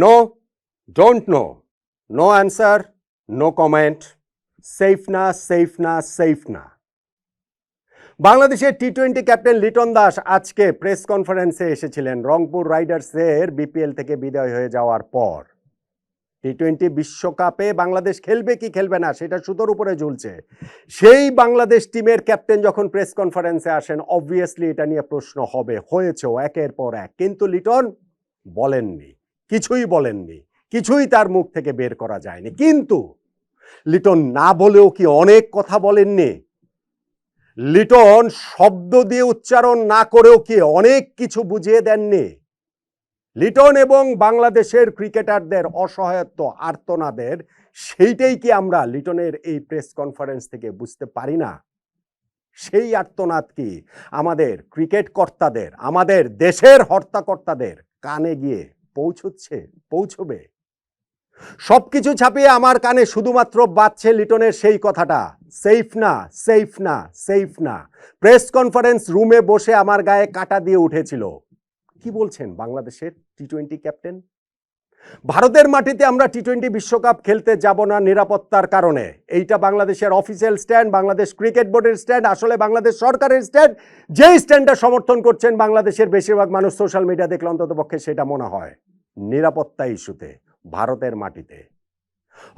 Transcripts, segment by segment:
No, don't know, no answer, no comment, safe না, safe না, safe না। বাংলাদেশের টি-20 ক্যাপ্টেন লিটন দাস আজকে প্রেস কনফারেন্সে এসেছিলেন রংপুর রাইডার্সের বিপিএল থেকে বিদায় হয়ে যাওয়ার পর। টি-20 বিশ্বকাপে বাংলাদেশ খেলবে কি খেলবে না সেটা সুতোর উপরে ঝুলছে। সেই বাংলাদেশ টিমের ক্যাপ্টেন যখন প্রেস কনফারেন্সে আসেন, অবভিয়াসলি এটা নিয়ে প্রশ্ন হবে, হয়েছেও একের পর এক। কিন্তু লিটন বলেননি, কিছুই বলেননি, কিছুই তার মুখ থেকে বের করা যায়নি। কিন্তু লিটন না বলেও কি অনেক কথা বলেননি? লিটন শব্দ দিয়ে উচ্চারণ না করেও কি অনেক কিছু বুঝিয়ে দেননি? লিটন এবং বাংলাদেশের ক্রিকেটারদের অসহায়ত্ব, আর্তনাদের, সেইটাই কি আমরা লিটনের এই প্রেস কনফারেন্স থেকে বুঝতে পারি না? সেই আর্তনাদ কি আমাদের ক্রিকেট কর্তাদের, আমাদের দেশের হর্তাকর্তাদের কানে গিয়ে পৌঁছবে? সবকিছু ছাপিয়ে আমার কানে শুধুমাত্র বাজছে লিটনের সেই কথাটা, সেফ না, সেফ না, সেফ না। প্রেস কনফারেন্স রুমে বসে আমার গায়ে কাঁটা দিয়ে উঠেছিল। কি বলছেন বাংলাদেশের টি-20 ক্যাপ্টেন? ভারতের মাটিতে আমরা টি-20 বিশ্বকাপ খেলতে যাব না নিরাপত্তার কারণে। এইটা বাংলাদেশের অফিসিয়াল স্ট্যান্ড, বাংলাদেশ ক্রিকেট বোর্ডের স্ট্যান্ড, আসলে বাংলাদেশ সরকারের স্ট্যান্ড। যেই স্ট্যান্ডটা সমর্থন করছেন বাংলাদেশের বেশিরভাগ মানুষ সোশ্যাল মিডিয়া দেখলে অন্ততপক্ষে সেটা মনে হয় নিরাপত্তা ইস্যুতে ভারতের মাটিতে।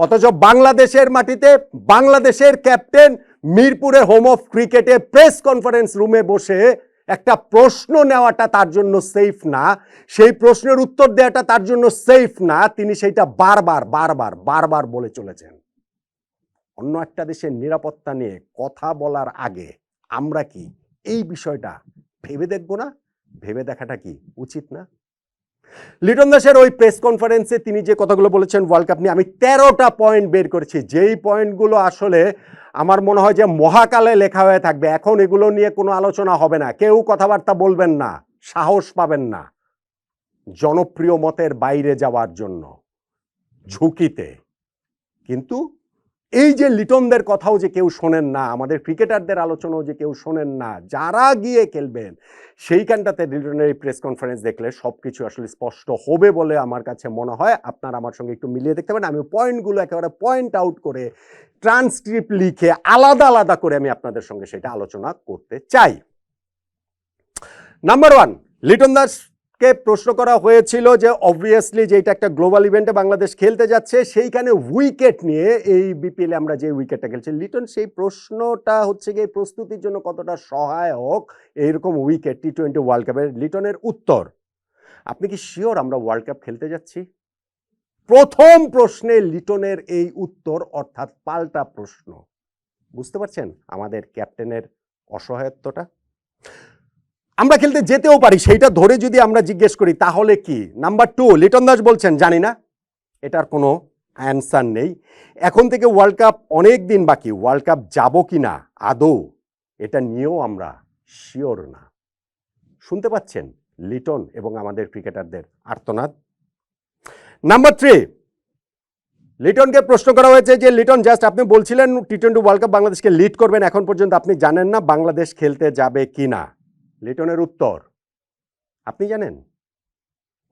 অথচ বাংলাদেশের মাটিতে বাংলাদেশের ক্যাপ্টেন মিরপুরে হোম অফ ক্রিকেটে প্রেস কনফারেন্স রুমে বসে একটা প্রশ্ন নেওয়াটা তার জন্য সেফ না, সেই প্রশ্নের উত্তর দেওয়াটা তার জন্য সেফ না। তিনি সেইটা বারবার বলে চলেছেন। অন্য একটা দেশের নিরাপত্তা নিয়ে কথা বলার আগে আমরা কি এই বিষয়টা ভেবে দেখব না? ভেবে দেখাটা কি উচিত না? লিটন দাসের ওই প্রেস কনফারেন্সে তিনি যে কথাগুলো বলেছেন ওয়ার্ল্ড কাপ নিয়ে, আমি 13টা পয়েন্ট বের করেছি, যেই পয়েন্টগুলো আসলে আমার মনে হয় যে মহাকালে লেখা হয়ে থাকবে। এখন এগুলো নিয়ে কোনো আলোচনা হবে না, কেউ কথাবার্তা বলবেন না, সাহস পাবেন না জনপ্রিয় মতের বাইরে যাওয়ার জন্য, ঝুঁকিতে। কিন্তু এই যে লিটনদের কথাও যে কেউ শোনেন না, আমাদের ক্রিকেটারদের আলোচনাও যে কেউ শোনেন না, যারা গিয়ে খেলবেন সেইখানটাতে লিটনের এই প্রেস কনফারেন্স দেখলে সবকিছু আসলে স্পষ্ট হবে বলে আমার কাছে মনে হয়। আপনারা আমার সঙ্গে একটু মিলিয়ে দেখতে পারেন। আমি পয়েন্টগুলো একেবারে পয়েন্ট আউট করে ট্রান্সক্রিপ্ট লিখে আলাদা করে আমি আপনাদের সঙ্গে সেটা আলোচনা করতে চাই। নাম্বার 1, লিটন দাসকে প্রশ্ন করা হয়েছিল যে অবভিয়াসলি যে এটা একটা গ্লোবাল ইভেন্টে বাংলাদেশ খেলতে যাচ্ছে, সেইখানে উইকেট নিয়ে এই বিপিএলে আমরা যে উইকেটটা খেলছি, লিটন সেই প্রশ্নটা হচ্ছে গিয়ে প্রস্তুতির জন্য কতটা সহায়ক এইরকম উইকেট টি-20 ওয়ার্ল্ড কাপের। লিটনের উত্তর, আপনি কি শিওর আমরা ওয়ার্ল্ড কাপ খেলতে যাচ্ছি? প্রথম প্রশ্নে লিটনের এই উত্তর, অর্থাৎ পাল্টা প্রশ্ন। বুঝতে পারছেন আমাদের ক্যাপ্টেনের অসহায়ত্বটা? আমরা খেলতে যেতেও পারি, সেইটা ধরে যদি আমরা জিজ্ঞেস করি তাহলে কি? নাম্বার 2, লিটন দাস বলছেন জানি না, এটার কোনো অ্যান্সার নেই। এখন থেকে ওয়ার্ল্ড কাপ অনেক দিন বাকি, ওয়ার্ল্ড কাপ যাব কি না আদৌ এটা নিয়েও আমরা শিওর না। শুনতে পাচ্ছেন লিটন এবং আমাদের ক্রিকেটারদের আর্তনাদ? নাম্বার 3, লিটনকে প্রশ্ন করা হয়েছে যে লিটন, জাস্ট আপনি বলছিলেন টি-20 ওয়ার্ল্ড কাপ বাংলাদেশকে লিড করবেন, এখন পর্যন্ত আপনি জানেন না বাংলাদেশ খেলতে যাবে কি না। লিটনের উত্তর, আপনি জানেন?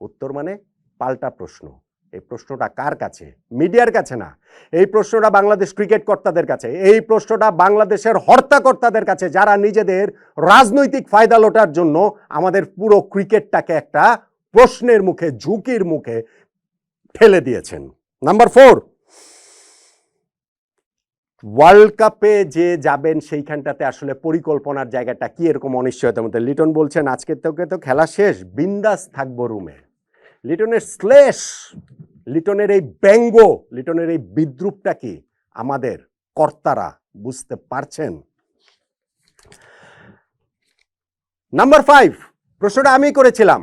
উত্তর মানে পাল্টা প্রশ্ন। এই প্রশ্নটা কার কাছে? মিডিয়ার কাছে না, এই প্রশ্নটা বাংলাদেশ ক্রিকেট কর্তাদের কাছে, এই প্রশ্নটা বাংলাদেশের হর্তাকর্তাদের কাছে, যারা নিজেদের রাজনৈতিক ফায়দা লোটার জন্য আমাদের পুরো ক্রিকেটটাকে একটা প্রশ্নের মুখে, ঝুঁকির মুখে ঠেলে দিয়েছেন। নাম্বার 4, ওয়ার্ল্ড কাপে যে যাবেন সেইখানটাতে আসলে পরিকল্পনার জায়গাটা কি, এরকম অনিশ্চয়তার মধ্যে। লিটন বলছেন আজকে থেকে তো খেলা শেষ, বিন্দাস থাকবো রুমে। লিটনের শ্লেষ, লিটনের এই ব্যঙ্গ, লিটনের এই বিদ্রুপটা কি আমাদের কর্তারা বুঝতে পারছেন? নাম্বার 5, প্রশ্নটা আমি করেছিলাম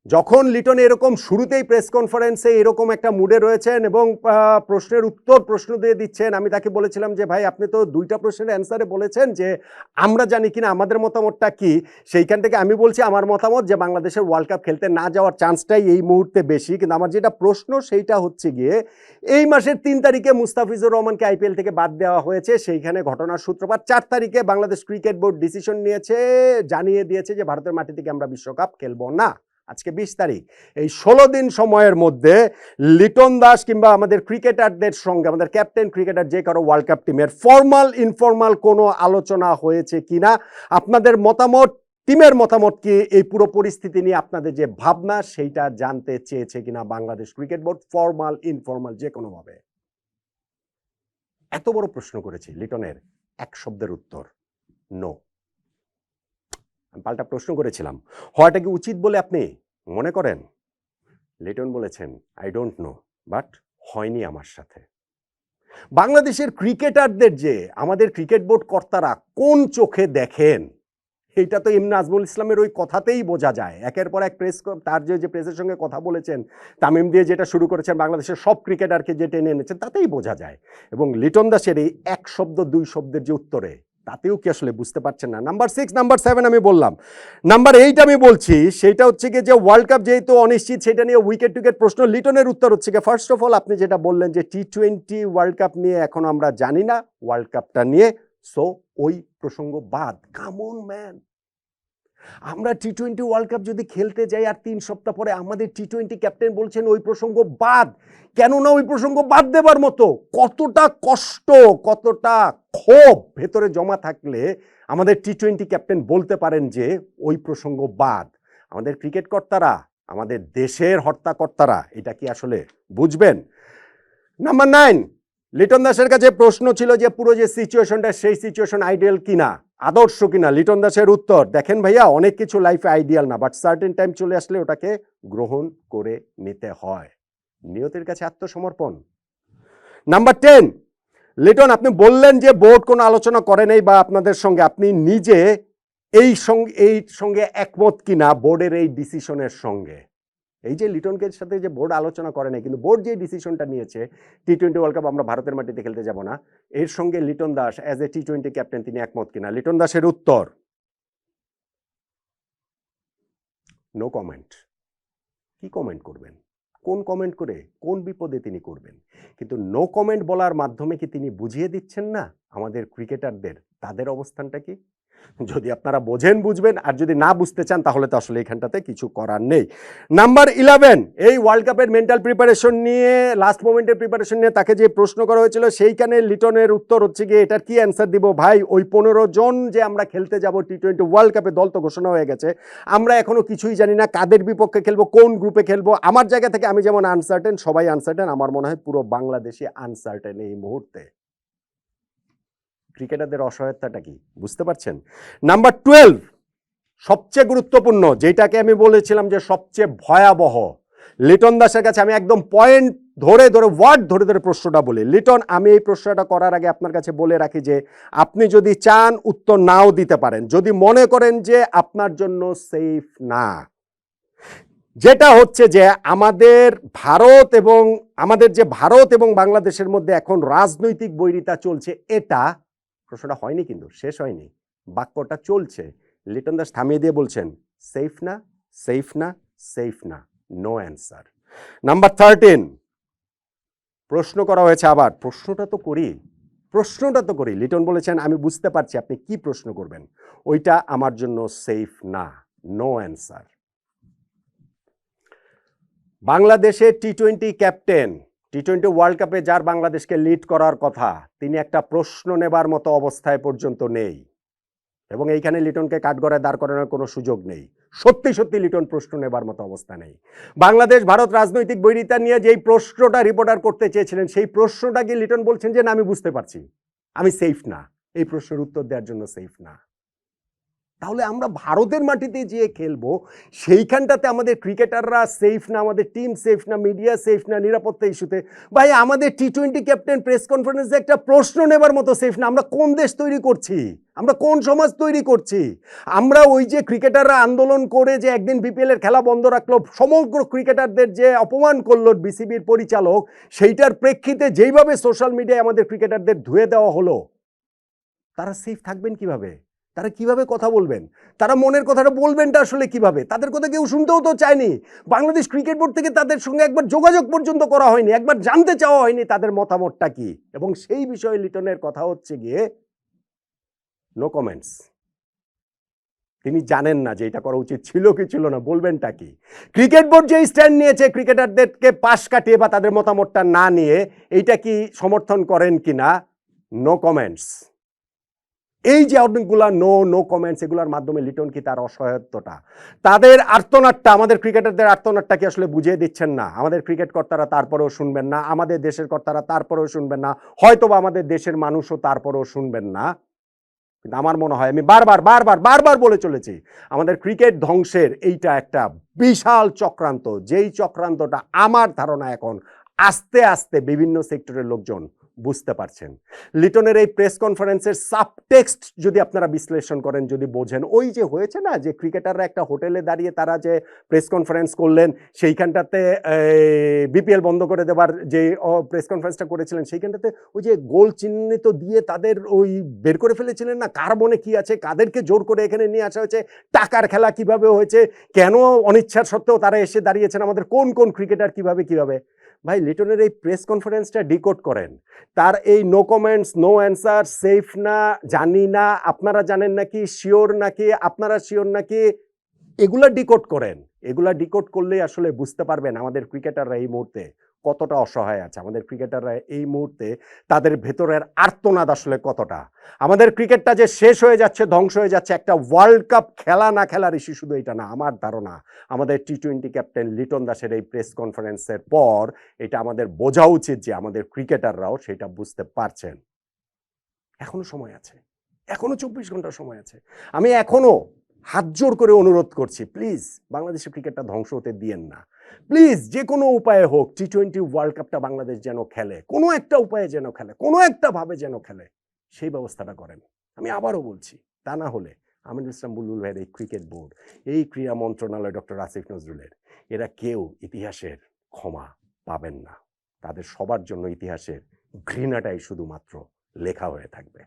যখন লিটন এরকম শুরুতেই প্রেস কনফারেন্সে এরকম একটা মুডে রয়েছেন এবং প্রশ্নের উত্তর প্রশ্ন দিয়ে দিচ্ছেন, আমি তাকে বলেছিলাম যে ভাই আপনি তো 2টা প্রশ্নের অ্যান্সারে বলেছেন যে আমরা জানি কিনা, আমাদের মতামতটা কি। সেইখান থেকে আমি বলছি আমার মতামত যে বাংলাদেশের ওয়ার্ল্ড কাপ খেলতে না যাওয়ার চান্সটাই এই মুহূর্তে বেশি। কিন্তু আমার যেটা প্রশ্ন সেইটা হচ্ছে গিয়ে এই মাসের 3 তারিখে মুস্তাফিজুর রহমানকে আইপিএল থেকে বাদ দেওয়া হয়েছে, সেইখানে ঘটনার সূত্রপাত। 4 তারিখে বাংলাদেশ ক্রিকেট বোর্ড ডিসিশন নিয়েছে, জানিয়ে দিয়েছে যে ভারতের মাটি থেকে আমরা বিশ্বকাপ খেলবো না। আজকে 20 তারিখ, এই 16 দিন সময়ের মধ্যে লিটন দাস কিংবা আমাদের ক্রিকেটারদের সঙ্গে আমাদের ক্যাপ্টেন ক্রিকেটার যে কারো ওয়ার্ল্ড কাপ টিমের ফর্মাল ইনফর্মাল কোনো আলোচনা হয়েছে কিনা, আপনাদের মতামত, টিমের মতামত কি এই পুরো পরিস্থিতি নিয়ে আপনাদের যে ভাবনা সেইটা জানতে চেয়েছে কিনা Bangladesh cricket board, formal informal যে কোনোভাবে। এত বড় প্রশ্ন করেছি, লিটনের এক শব্দের উত্তর নো। আমি পাল্টা প্রশ্ন করেছিলাম, হওয়াটা কি উচিত বলে আপনি মনে করেন? লিটন বলেছেন আই ডোন্ট নো, বাট হয়নি আমার সাথে। বাংলাদেশের ক্রিকেটারদের যে আমাদের ক্রিকেট বোর্ড কর্তারা কোন চোখে দেখেন, এইটা তো ইমন আজমুল ইসলামের ওই কথাতেই বোঝা যায়। একের পর এক তার যে প্রেসের সঙ্গে কথা বলেছেন, তামিম দিয়ে যেটা শুরু করেছেন, বাংলাদেশের সব ক্রিকেটারকে যে টেনে এনেছেন, তাতেই বোঝা যায়। এবং লিটন দাসের এই এক শব্দ দুই শব্দের যে উত্তরে, তাতেও কি আসলে বুঝতে পারছেন না? নাম্বার 6, নাম্বার 7 আমি বললাম, নাম্বার 8 আমি বলছি, সেটা হচ্ছে গিয়ে যে ওয়ার্ল্ড কাপ যেহেতু অনিশ্চিত, সেটা নিয়ে উইকেট টুইকেট প্রশ্ন। লিটনের উত্তর হচ্ছে গিয়ে ফার্স্ট অফ অল আপনি যেটা বললেন যে T20 ওয়ার্ল্ড কাপ নিয়ে এখন আমরা জানি না, ওয়ার্ল্ড কাপটা নিয়ে, সো ওই প্রসঙ্গ বাদ। কাম অন ম্যান, আমরা T20 ওয়ার্ল্ড কাপ যদি খেলতে যাই আর 3 সপ্তাহ পরে আমাদের T20 ক্যাপ্টেন বলছেন ওই প্রসঙ্গ বাদ, কেননা ওই প্রসঙ্গ বাদ দেবার মতো কতটা কষ্ট, কতটা ক্ষোভ ভেতরে জমা থাকলে আমাদের T20 ক্যাপ্টেন বলতে পারেন যে ওই প্রসঙ্গ বাদ। আমাদের ক্রিকেট কর্তারা, আমাদের দেশের হর্তাকর্তারা এটা কি আসলে বুঝবেন? নাম্বার 9, লিটন দাসের কাছে প্রশ্ন ছিল যে পুরো যে সিচুয়েশনটা, সেই সিচুয়েশন আইডিয়াল কিনা, আদর্শ কিনা। লিটন দাসের উত্তর, দেখেন ভাইয়া, অনেক কিছু লাইফে আইডিয়াল না, বাট সার্টেন টাইম চলে আসলে ওটাকে গ্রহণ করে নিতে হয়। নিয়তির কাছে আত্মসমর্পণ। নাম্বার 10, লিটন আপনি বললেন যে বোর্ড কোনো আলোচনা করে নাই বা আপনাদের সঙ্গে, আপনি নিজে এই সঙ্গে একমত কিনা বোর্ডের এই ডিসিশনের সঙ্গে? এই যে লিটনকে সাথে যে বোর্ড আলোচনা করে নাই, কিন্তু বোর্ড যে ডিসিশনটা নিয়েছে T20 ওয়ার্ল্ড কাপ আমরা ভারতের মাটিতে খেলতে যাব না, এর সঙ্গে Liton Das as a T20 captain তিনি একমত কিনা? লিটন দাসের উত্তর নো কমেন্ট। কি কমেন্ট করবেন? কোন কমেন্ট করে কোন বিপদে তিনি করবেন? কিন্তু নো কমেন্ট বলার মাধ্যমে কি তিনি বুঝিয়ে দিচ্ছেন না আমাদের ক্রিকেটারদের তাদের অবস্থানটা কি? যদি আপনারা বোঝেন বুঝবেন, আর যদি না বুঝতে চান তাহলে তো আসলে এখানটাতে কিছু করার নেই। নাম্বার 11, এই ওয়ার্ল্ড কাপের মেন্টাল প্রিপারেশন নিয়ে, লাস্ট মোমেন্টের প্রিপারেশন নিয়ে তাকে যে প্রশ্ন করা হয়েছিল, সেইখানে লিটনের উত্তর হচ্ছে গিয়ে এটার কি অ্যান্সার দিব ভাই, ওই 15 জন যে আমরা খেলতে যাব T20 ওয়ার্ল্ড কাপে, দল তো ঘোষণা হয়ে গেছে, আমরা এখনো কিছুই জানি না কাদের বিপক্ষে খেলবো, কোন গ্রুপে খেলবো। আমার জায়গা থেকে আমি যেমন আনসার্টেন, সবাই আনসার্টেন, আমার মনে হয় পুরো বাংলাদেশে আনসার্টেন এই মুহূর্তে। ক্রিকেটারদের অসহায়তাটা কি বুঝতে পারছেন? নাম্বার 12, সবচেয়ে গুরুত্বপূর্ণ, যেটাকে আমি বলেছিলাম যে সবচেয়ে ভয়াবহ, লিটন দাসের কাছে আমি একদম পয়েন্ট ধরে ধরে, ওয়ার্ড ধরে ধরে প্রশ্নটা বলি। লিটন, আমি এই প্রশ্নটা করার আগে আপনার কাছে বলে রাখি যে আপনি যদি চান উত্তর নাও দিতে পারেন, যদি মনে করেন যে আপনার জন্য সেফ না। যেটা হচ্ছে যে আমাদের ভারত এবং বাংলাদেশের মধ্যে এখন রাজনৈতিক বৈরিতা চলছে, এটা প্রশ্নটা হয়নি কিন্তু শেষ হয়নি, বাক্যটা চলছে। লিটন দাস থামিয়ে দিয়ে বলছেন সেফ না, সেফ না, সেফ না, নো অ্যান্সার। নাম্বার 13, প্রশ্ন করা হয়েছে, আবার প্রশ্নটা তো করি। লিটন বলেছেন আমি বুঝতে পারছি আপনি কি প্রশ্ন করবেন, ওইটা আমার জন্য সেফ না, নো অ্যান্সার। বাংলাদেশের T20 ক্যাপ্টেন, T20 ওয়ার্ল্ড কাপে যার বাংলাদেশকে লিড করার কথা, তিনি একটা প্রশ্ন নেবার মতো অবস্থায় পর্যন্ত নেই, এবং এইখানে লিটনকে কাঠগড়ায় দাঁড় করানোর কোনো সুযোগ নেই। সত্যি সত্যি লিটন প্রশ্ন নেবার মতো অবস্থা নেই। বাংলাদেশ ভারত রাজনৈতিক বৈরিতা নিয়ে যেই প্রশ্নটা রিপোর্টার করতে চেয়েছিলেন, সেই প্রশ্নটা গিয়ে লিটন বলছেন যে না আমি বুঝতে পারছি, আমি সেফ না, এই প্রশ্নের উত্তর দেওয়ার জন্য সেফ না। তাহলে আমরা ভারতের মাটিতে যেয়ে খেলবো, সেইখানটাতে আমাদের ক্রিকেটাররা সেফ না, আমাদের টিম সেফ না, মিডিয়া সেফ না, নিরাপত্তা ইস্যুতে ভাই আমাদের T20 ক্যাপ্টেন প্রেস কনফারেন্সে একটা প্রশ্ন নেবার মতো সেফ না। আমরা কোন দেশ তৈরি করছি? আমরা কোন সমাজ তৈরি করছি? আমরা ওই যে ক্রিকেটাররা আন্দোলন করে যে একদিন বিপিএল এর খেলা বন্ধ রাখলো, সমগ্র ক্রিকেটারদের যে অপমান করলো বিসিবির পরিচালক, সেইটার প্রেক্ষিতে যেইভাবে সোশ্যাল মিডিয়ায় আমাদের ক্রিকেটারদের ধুয়ে দেওয়া হলো, তারা সেফ থাকবেন কিভাবে? তারা কিভাবে কথা বলবেন? তারা মনের কথাটা বলবেনটা আসলে কিভাবে? তাদের কথা কেউ শুনতেও তো চায়নি। বাংলাদেশ ক্রিকেট বোর্ড থেকে তাদের সঙ্গে একবার যোগাযোগ পর্যন্ত করা হয়নি, একবার জানতে চাওয়া হয়নি তাদের মতামতটা কি। এবং সেই বিষয়ে লিটনের কথা হচ্ছে গিয়ে নো কমেন্টস। তিনি জানেন না যে এটা করা উচিত ছিল কি ছিল না, বলবেনটা কি? ক্রিকেট বোর্ড যে স্ট্যান্ড নিয়েছে ক্রিকেটারদেরকে পাশ কাটিয়ে বা তাদের মতামতটা না নিয়ে, এইটা কি সমর্থন করেন কিনা? No comments. এই যে অনেকগুলা নো কমেন্টস, এগুলোর মাধ্যমে লিটন কি তার অসহায়ত্বটা, তাদের আর্তনাদটা, আমাদের ক্রিকেটারদের আর্তনাদটা কি আসলে বুঝিয়ে দিচ্ছেন না? আমাদের ক্রিকেট কর্তারা তারপরেও শুনবেন না, আমাদের দেশের কর্তারা তারপরেও শুনবেন না, হয়তোবা আমাদের দেশের মানুষও তারপরেও শুনবেন না। কিন্তু আমার মনে হয়, আমি বারবার বলে চলেছি, আমাদের ক্রিকেট ধ্বংসের এইটা একটা বিশাল চক্রান্ত, যেই চক্রান্তটা আমার ধারণা এখন আস্তে আস্তে বিভিন্ন সেক্টরের লোকজন বুঝতে পারছেন। লিটনের এই প্রেস কনফারেন্সের সাবটেক্সট যদি আপনারা বিশ্লেষণ করেন, যদি বোঝেন, ওই যে হয়েছে না যে ক্রিকেটাররা একটা হোটেলে দাঁড়িয়ে তারা যে প্রেস কনফারেন্স করলেন, সেইখানটাতে বিপিএল বন্ধ করে দেবার যে প্রেস কনফারেন্সটা করেছিলেন, সেইখানটাতে ওই যে গোল চিহ্নিত দিয়ে তাদের ওই বের করে ফেলেছিলেন না, কার মনে কি আছে, কাদেরকে জোর করে এখানে নিয়ে আসা হয়েছে, টাকার খেলা কিভাবে হয়েছে, কেন অনিচ্ছার সত্ত্বেও তারা এসে দাঁড়িয়েছেন, আমাদের কোন কোন ক্রিকেটার কিভাবে। ভাই, লিটনের এই প্রেস কনফারেন্সটা ডিকোড করেন। তার এই no comments, no answer, safe না, জানি না, আপনারা জানেন নাকি, শিওর নাকি, আপনারা শিওর নাকি, এগুলা ডিকোড করেন। এগুলা ডিকোড করলেই আসলে বুঝতে পারবেন আমাদের ক্রিকেটাররা এই মুহূর্তে কতটা অসহায় আছে, আমাদের ক্রিকেটাররা এই মুহূর্তে তাদের ভেতরের আর্তনাদ আসলে কতটা। আমাদের ক্রিকেটটা যে শেষ হয়ে যাচ্ছে, ধ্বংস হয়ে যাচ্ছে, একটা ওয়ার্ল্ড কাপ খেলা না খেলার ইস্যু শুধু এটা না। আমার ধারণা আমাদের টি-20 ক্যাপ্টেন লিটন দাসের এই প্রেস কনফারেন্সের পর এটা আমাদের বোঝা উচিত যে আমাদের ক্রিকেটাররাও সেটা বুঝতে পারছেন। এখনো সময় আছে, এখনো 24 ঘন্টা সময় আছে। আমি এখনো হাত জোর করে অনুরোধ করছি, প্লিজ বাংলাদেশের ক্রিকেটটা ধ্বংস হতে দিয়েন না। প্লিজ যে কোনো উপায়ে হোক টি-20 ওয়ার্ল্ড কাপটা বাংলাদেশ যেন খেলে, কোনো একটা উপায়ে যেন খেলে, কোনো একটা ভাবে যেন খেলে, সেই ব্যবস্থাটা করেন। আমি আবারও বলছি, তা না হলে আমিনুল ইসলাম বুলবুল ভাইয়ের এই ক্রিকেট বোর্ড, এই ক্রীড়া মন্ত্রণালয় ডক্টর আসিফ নজরুলের, এরা কেউ ইতিহাসের ক্ষমা পাবেন না। তাদের সবার জন্য ইতিহাসের ঘৃণাটাই শুধুমাত্র লেখা হয়ে থাকবে।